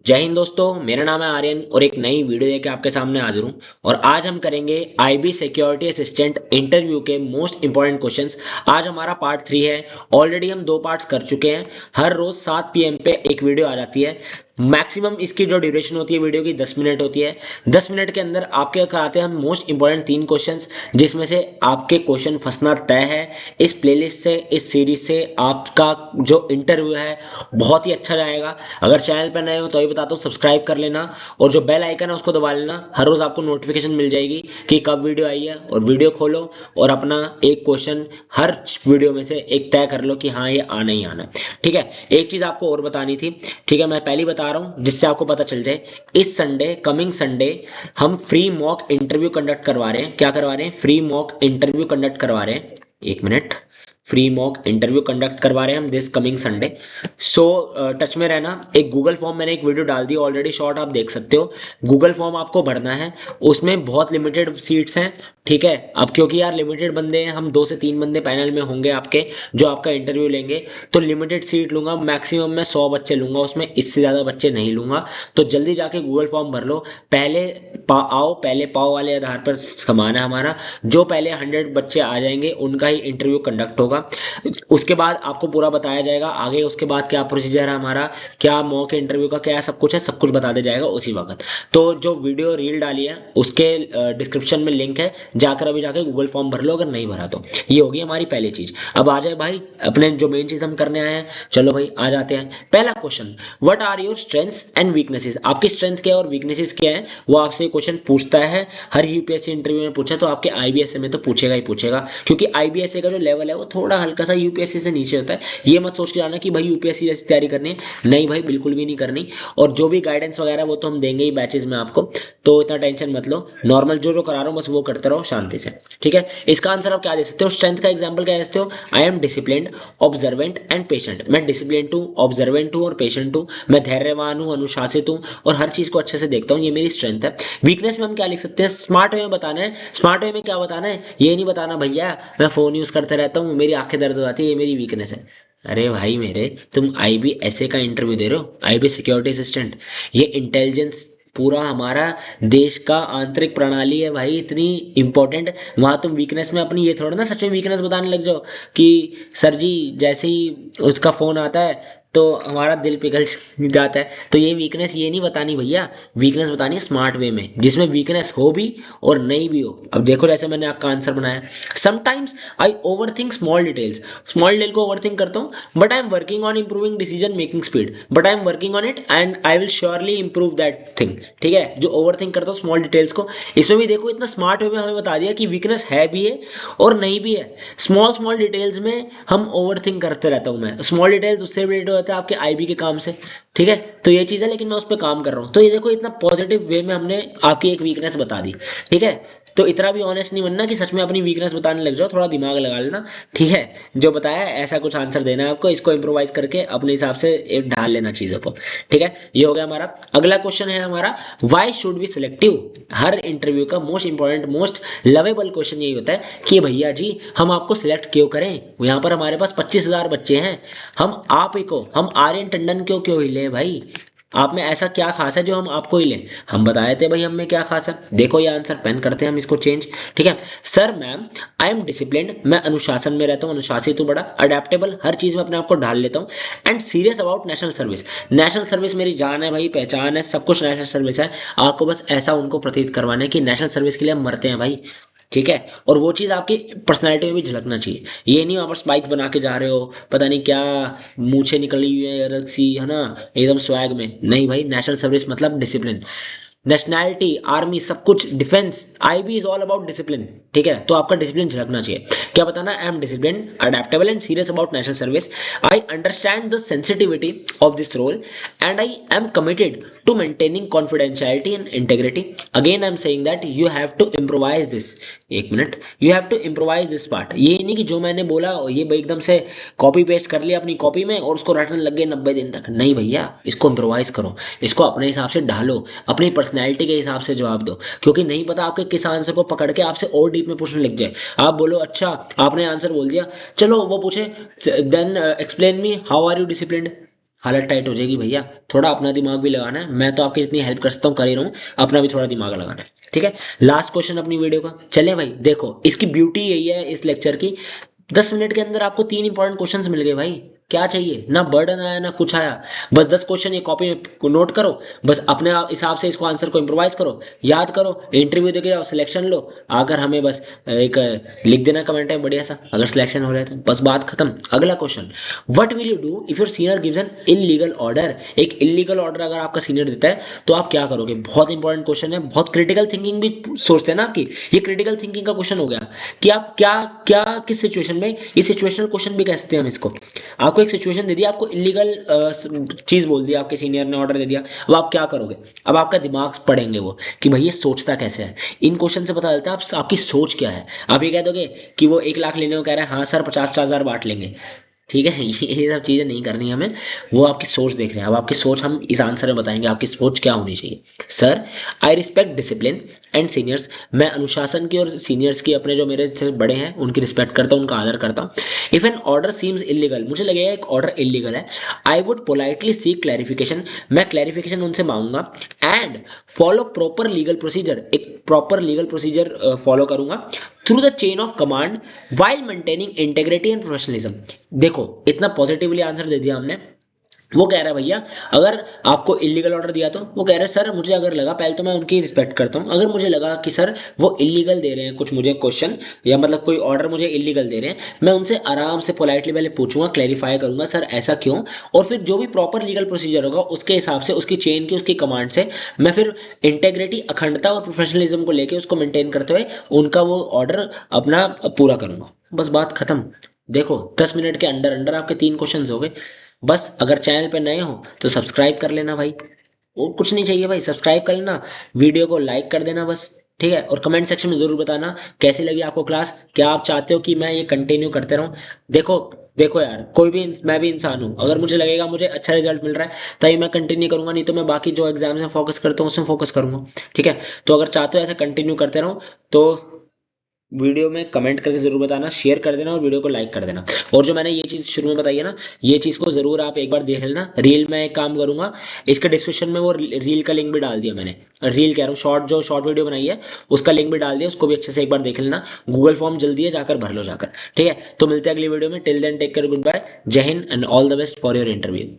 जय हिंद दोस्तों, मेरा नाम है आर्यन और एक नई वीडियो लेके आपके सामने हाजिर हूँ। और आज हम करेंगे आईबी सिक्योरिटी असिस्टेंट इंटरव्यू के मोस्ट इंपॉर्टेंट क्वेश्चंस। आज हमारा पार्ट 3 है। ऑलरेडी हम 2 पार्ट्स कर चुके हैं। हर रोज 7 PM पे एक वीडियो आ जाती है। मैक्सिमम इसकी जो ड्यूरेशन होती है वीडियो की 10 मिनट होती है। 10 मिनट के अंदर आपके कराते हैं हम मोस्ट इंपॉर्टेंट 3 क्वेश्चंस, जिसमें से आपके क्वेश्चन फंसना तय है। इस प्लेलिस्ट से, इस सीरीज से आपका जो इंटरव्यू है बहुत ही अच्छा जाएगा। अगर चैनल पर नए हो तो ये बताता हूँ, सब्सक्राइब कर लेना और जो बेल आइकन है उसको दबा लेना। हर रोज आपको नोटिफिकेशन मिल जाएगी कि कब वीडियो आई है। और वीडियो खोलो और अपना एक क्वेश्चन हर वीडियो में से एक तय कर लो कि हाँ ये आना ही आना है। ठीक है। एक चीज आपको और बतानी थी। ठीक है, मैं पहले ही बता रहा हूँ जिससे आपको पता चल जाए। इस संडे, कमिंग संडे, हम फ्री मॉक इंटरव्यू कंडक्ट करवा रहे हैं। क्या करवा रहे हैं? फ्री मॉक इंटरव्यू कंडक्ट करवा रहे हैं। एक minute. Free mock interview conduct करवा रहे हैं हम this coming Sunday. So touch में रहना। एक गूगल फॉर्म मैंने एक वीडियो डाल दी ऑलरेडी, शॉर्ट आप देख सकते हो। गूगल फॉर्म आपको भरना है। उसमें बहुत लिमिटेड सीट्स हैं। ठीक है। अब क्योंकि यार लिमिटेड बंदे हैं, हम 2 से 3 बंदे पैनल में होंगे आपके जो आपका इंटरव्यू लेंगे, तो लिमिटेड सीट लूंगा। मैक्सिमम मैं 100 बच्चे लूंगा उसमें, इससे ज़्यादा बच्चे नहीं लूंगा। तो जल्दी जाके गूगल फॉर्म भर लो। पहले आओ पहले पाओ वाले आधार पर समान है हमारा। जो पहले 100 बच्चे आ जाएंगे उनका ही इंटरव्यू कंडक्ट होगा। उसके बाद आपको पूरा बताया जाएगा आगे, उसके बाद क्या प्रोसीजर है हमारा, क्या मॉक इंटरव्यू का क्या सब कुछ है, सब कुछ बता दिया जाएगा उसी वक्त। तो जो वीडियो रील डाली है उसके डिस्क्रिप्शन में लिंक है, जाकर अभी जाके गूगल फॉर्म भर लो अगर नहीं भरा तो। ये होगी हमारी पहली चीज। अब आ जाए भाई अपने जो मेन चीज हम करने आए हैं। चलो भाई आ जाते हैं। पहला question, what are your strengths and weaknesses. आपकी स्ट्रेंथ क्या है और वीकनेसेस क्या है, वो आपसे क्वेश्चन पूछता है। हर यूपीएससी इंटरव्यू में पूछा तो आपके आईबीएसए में तो पूछेगा ही पूछेगा, क्योंकि आईबीएसए का जो लेवल है वो थोड़ा हल्का सा यूपीएससी से नीचे होता है। ये मत सोच के आना कि भाई यूपीएससी जैसी तैयारी करनी है, नहीं भाई बिल्कुल भी नहीं करनी। और जो भी गाइडेंस वगैरह वो तो हम देंगे ही बैचेज में आपको, तो इतना टेंशन मत लो। नॉर्मल जो जो करा रहा हूँ बस वो करते रहो शांति से। ठीक है। इसका आंसर आप क्या दे सकते हो? स्ट्रेंथ का एग्जाम्पल क्या दे सकते हो? I am disciplined, observant and patient. मैं डिसिप्लिन हूँ, ऑब्जर्वेंट हूँ और पेशेंट हूँ। मैं धैर्यवान हूँ, अनुशासित हूँ और हर चीज को अच्छे से देखता हूँ। ये मेरी स्ट्रेंथ है। वीकनेस में हम क्या लिख सकते हैं? स्मार्ट वे में बताना है। स्मार्ट वे में क्या बताना है? ये नहीं बताना भैया मैं फोन यूज करते रहता हूँ, मेरी आंखें दर्द हो जाती है, ये मेरी वीकनेस है। अरे भाई मेरे, तुम आईबी ऐसे का इंटरव्यू दे रहे हो, आईबी सिक्योरिटी असिस्टेंट। ये इंटेलिजेंस पूरा हमारा देश का आंतरिक प्रणाली है भाई, इतनी इंपॉर्टेंट। वहां तुम वीकनेस में अपनी ये थोड़ा ना सच में वीकनेस बताने लग जाओ कि सर जी जैसे ही उसका फोन आता है तो हमारा दिल पिघल जाता है। तो ये वीकनेस ये नहीं बतानी भैया। वीकनेस बतानी है स्मार्ट वे में, जिसमें वीकनेस हो भी और नहीं भी हो। अब देखो जैसे मैंने आपका आंसर बनाया, sometimes I over think small details. Small detail को ओवर थिंक करता हूँ, but I am working on improving decision making speed. But I am working on it and I will surely improve that thing. ठीक है। जो over think करता हूँ small details को, इसमें भी देखो इतना स्मार्ट वे में हमें बता दिया कि वीकनेस है भी है और नहीं भी है। स्मॉल स्मॉल डिटेल्स में हम ओवर थिंक करते रहता हूँ मैं। स्मॉल डिटेल्स उससे रिलेटेड होता है आपके आईबी के काम से। ठीक है। तो ये चीज़ है, लेकिन मैं उस पर काम कर रहा हूँ। तो ये देखो इतना पॉजिटिव वे में हमने आपकी एक वीकनेस बता दी। ठीक है। तो इतना भी ऑनेस्ट नहीं बनना कि सच में अपनी वीकनेस बताने लग जाओ, थोड़ा दिमाग लगा लेना। ठीक है। जो बताया ऐसा कुछ आंसर देना है आपको, इसको इम्प्रोवाइज करके अपने हिसाब से एक ढाल लेना चीज़ों को। ठीक है। ये हो गया हमारा। अगला क्वेश्चन है हमारा, वाई शुड बी सिलेक्टिव। हर इंटरव्यू का most important, most lovable question यही होता है कि भैया जी हम आपको सिलेक्ट क्यों करें। यहाँ पर हमारे पास 25,000 बच्चे हैं, हम आप ही को, हम आर्यन टंडन क्यों क्यों ही ले भाई। आप में ऐसा क्या खास है जो हम आपको ही लें? हम बताए थे भाई हम में क्या खास है। देखो ये आंसर, पेन करते हैं हम इसको चेंज। ठीक है। Sir ma'am, I am disciplined, मैं अनुशासन में रहता हूँ, अनुशासित हूँ बड़ा, अडेप्टेबल, हर चीज़ में अपने आप को ढाल लेता हूँ, and serious about national service. National service मेरी जान है भाई, पहचान है, सब कुछ नेशनल सर्विस है। आपको बस ऐसा उनको प्रतीत करवाना है कि नेशनल सर्विस के लिए हम मरते हैं भाई। ठीक है। और वो चीज़ आपकी पर्सनैलिटी में भी झलकना चाहिए। ये नहीं वहाँ पर स्पाइक बना के जा रहे हो, पता नहीं क्या मूछें निकली हुई है अलग सी, है ना, एकदम स्वैग में। नहीं भाई, नेशनल सर्विस मतलब डिसिप्लिन, नेशनैलिटी, आर्मी, सब कुछ, defence. IB is all about discipline. ठीक है। तो आपका डिसिप्लिन झलकना चाहिए। क्या बताना? I am discipline, adaptable and serious about national service. I understand the sensitivity of this role and I am committed to maintaining confidentiality and integrity. Again I am saying that you have to improvise this. एक मिनट। You have to improvise this part. ये नहीं कि जो मैंने बोला ये एकदम से कॉपी पेस्ट कर लिया अपनी कॉपी में और उसको रटने लग गए 90 दिन तक। नहीं भैया, इसको इम्प्रोवाइज करो, इसको अपने हिसाब से ढालो, अपनी पर्सनैलिटी के हिसाब से जवाब दो। क्योंकि नहीं पता आपके किस आंसर को पकड़ के आपसे और डीप में पूछने लग जाए। आप बोलो अच्छा आपने आंसर बोल दिया, चलो वो पूछे then explain me how are you disciplined. हालत टाइट हो जाएगी भैया। थोड़ा अपना दिमाग भी लगाना है, मैं तो आपकी जितनी हेल्प कर सकता हूँ कर ही रहा हूँ, अपना भी थोड़ा दिमाग लगाना है। ठीक है, लास्ट क्वेश्चन अपनी वीडियो का। चले भाई, देखो इसकी ब्यूटी यही है इस लेक्चर की, 10 मिनट के अंदर आपको 3 इंपॉर्टेंट क्वेश्चंस मिल गए भाई। क्या चाहिए, ना बर्डन आया ना कुछ आया। बस 10 क्वेश्चन ये कॉपी में नोट करो, बस अपने हिसाब से इसको आंसर को इम्प्रोवाइज करो, याद करो, इंटरव्यू देके जाओ, सिलेक्शन लो। आकर हमें बस एक लिख देना कमेंट में बढ़िया सा, अगर सिलेक्शन हो रहा है तो बस बात खत्म। अगला question, what will you do if your senior gives an illegal order. एक इलीगल ऑर्डर अगर आपका सीनियर देता है तो आप क्या करोगे। बहुत इंपॉर्टेंट क्वेश्चन है, बहुत क्रिटिकल थिंकिंग भी सोचते हैं ना आपकी, ये क्रिटिकल थिंकिंग का क्वेश्चन हो गया कि आप क्या क्या किस सिचुएशन में, ये सिचुएशनल क्वेश्चन भी कह सकते हैं हम इसको। आपको एक सिचुएशन दे दिया, आपको इलीगल चीज बोल दिया, आपके सीनियर ने ऑर्डर दे दिया, अब आप क्या करोगे। अब आपका दिमाग पढ़ेंगे वो कि भाई ये सोचता कैसे है। इन क्वेश्चन से पता चलता है आप आपकी सोच क्या है। आप ये कह दोगे कि वो 1 लाख लेने को कह रहा है, हाँ सर 50-50 हज़ार बांट लेंगे, ठीक है। ये सब चीज़ें नहीं करनी हमें, वो आपकी सोच देख रहे हैं। अब आपकी सोच हम इस आंसर में बताएंगे आपकी सोच क्या होनी चाहिए। Sir, I respect discipline and seniors, मैं अनुशासन की और सीनियर्स की, अपने जो मेरे से बड़े हैं उनकी रिस्पेक्ट करता हूँ, उनका आदर करता हूँ। If an order seems illegal, मुझे लगेगा एक ऑर्डर इलीगल है, I would politely seek clarification, मैं क्लैरिफिकेशन उनसे मांगूंगा। And follow proper legal procedure, एक प्रॉपर लीगल प्रोसीजर फॉलो करूंगा through the chain of command while maintaining integrity and professionalism. देखो इतना पॉजिटिवली आंसर दे दिया हमने। वो कह रहा है भैया, अगर आपको इलीगल ऑर्डर दिया तो वो कह रहे हैं सर मुझे अगर लगा, पहले तो मैं उनकी रिस्पेक्ट करता हूँ, अगर मुझे लगा कि सर वो इलीगल दे रहे हैं कुछ मुझे क्वेश्चन, या मतलब कोई ऑर्डर मुझे इलीगल दे रहे हैं, मैं उनसे आराम से पोलाइटली पहले पूछूंगा, क्लैरिफाई करूंगा सर ऐसा क्यों, और फिर जो भी प्रॉपर लीगल प्रोसीजर होगा उसके हिसाब से, उसकी चेन की, उसकी कमांड से मैं फिर इंटेग्रिटी, अखंडता और प्रोफेशनलिज्म को लेकर उसको मेंटेन करते हुए उनका वो ऑर्डर अपना पूरा करूंगा। बस बात खत्म। देखो 10 मिनट के अंडर अंडर आपके 3 क्वेश्चन हो गए। बस अगर चैनल पे नए हो तो सब्सक्राइब कर लेना भाई, और कुछ नहीं चाहिए भाई, सब्सक्राइब कर लेना, वीडियो को लाइक कर देना बस। ठीक है, और कमेंट सेक्शन में ज़रूर बताना कैसी लगी आपको क्लास, क्या आप चाहते हो कि मैं ये कंटिन्यू करते रहूं। देखो देखो यार, कोई भी मैं भी इंसान हूँ, अगर मुझे लगेगा मुझे अच्छा रिजल्ट मिल रहा है तभी मैं कंटिन्यू करूंगा, नहीं तो मैं बाकी जो एग्जाम्स में फोकस करता हूँ उसमें फोकस करूंगा। ठीक है, तो अगर चाहते हो ऐसे कंटिन्यू करते रहूं तो वीडियो में कमेंट करके जरूर बताना, शेयर कर देना और वीडियो को लाइक कर देना। और जो मैंने ये चीज़ शुरू में बताई है ना, ये चीज़ को ज़रूर आप एक बार देख लेना। रील में एक काम करूंगा, इसके डिस्क्रिप्शन में वो रील का लिंक भी डाल दिया मैंने, रील कह रहा हूँ शॉर्ट, जो शॉर्ट वीडियो बनाई है उसका लिंक भी डाल दिया, उसको भी अच्छे से एक बार देख लेना। गूगल फॉर्म जल्दी है, जाकर भर लो जाकर। ठीक है, तो मिलते हैं अगली वीडियो में। Till then take care, good bye, जय हिंद and all the best for your interview.